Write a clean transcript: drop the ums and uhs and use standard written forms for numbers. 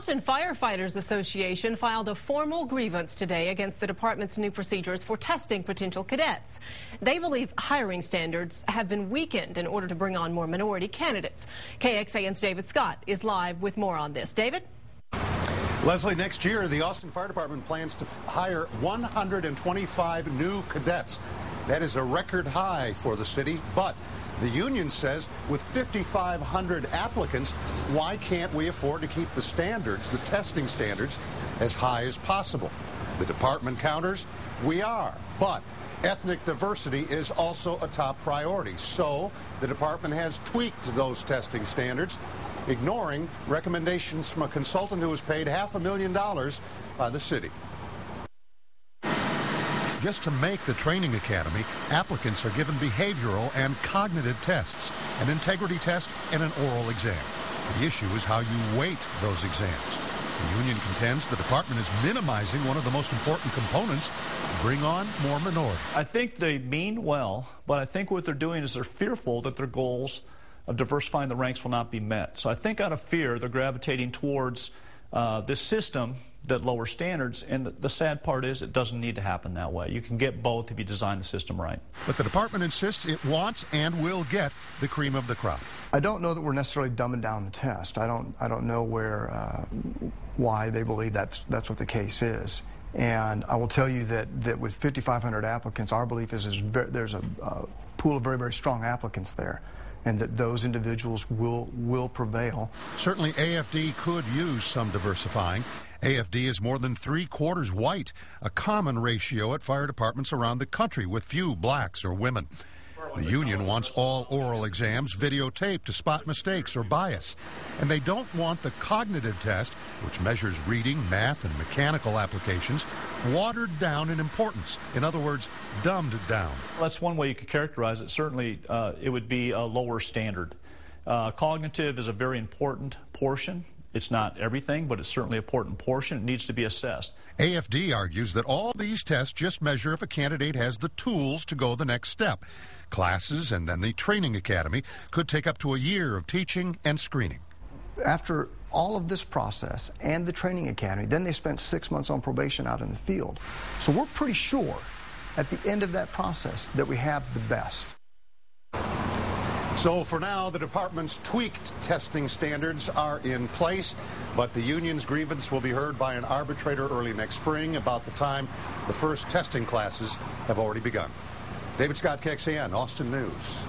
Austin Firefighters Association filed a formal grievance today against the department's new procedures for testing potential cadets. They believe hiring standards have been weakened in order to bring on more minority candidates. KXAN's David Scott is live with more on this. David? Leslie, next year, the Austin Fire Department plans to hire 125 new cadets. That is a record high for the city, but the union says with 5,500 applicants, why can't we afford to keep the standards, the testing standards, as high as possible? The department counters, we are, but ethnic diversity is also a top priority. So the department has tweaked those testing standards, ignoring recommendations from a consultant who was paid $500,000 by the city. Just to make the training academy, applicants are given behavioral and cognitive tests, an integrity test, and an oral exam. The issue is how you weight those exams. The union contends the department is minimizing one of the most important components to bring on more minorities. I think they mean well, but I think what they're doing is they're fearful that their goals of diversifying the ranks will not be met. So I think out of fear, they're gravitating towards this system that lowers standards, and the sad part is it doesn't need to happen that way. You can get both if you design the system right. But the department insists it wants and will get the cream of the crop. I don't know that we're necessarily dumbing down the test. I don't know why they believe that's what the case is. And I will tell you that with 5,500 applicants, our belief is there's a pool of very, very strong applicants there, and that those individuals will prevail. Certainly AFD could use some diversifying. AFD is more than 3/4 white, a common ratio at fire departments around the country with few blacks or women. The union wants all oral exams videotaped to spot mistakes or bias. And they don't want the cognitive test, which measures reading, math, and mechanical applications, watered down in importance. In other words, dumbed down. That's one way you could characterize it. Certainly, it would be a lower standard. Cognitive is a very important portion. It's not everything, but it's certainly an important portion. It needs to be assessed. AFD argues that all these tests just measure if a candidate has the tools to go the next step. Classes and then the training academy could take up to a year of teaching and screening. After all of this process and the training academy, then they spent 6 months on probation out in the field. So we're pretty sure at the end of that process that we have the best. So for now, the department's tweaked testing standards are in place, but the union's grievance will be heard by an arbitrator early next spring, about the time the first testing classes have already begun. David Scott, KXAN, Austin News.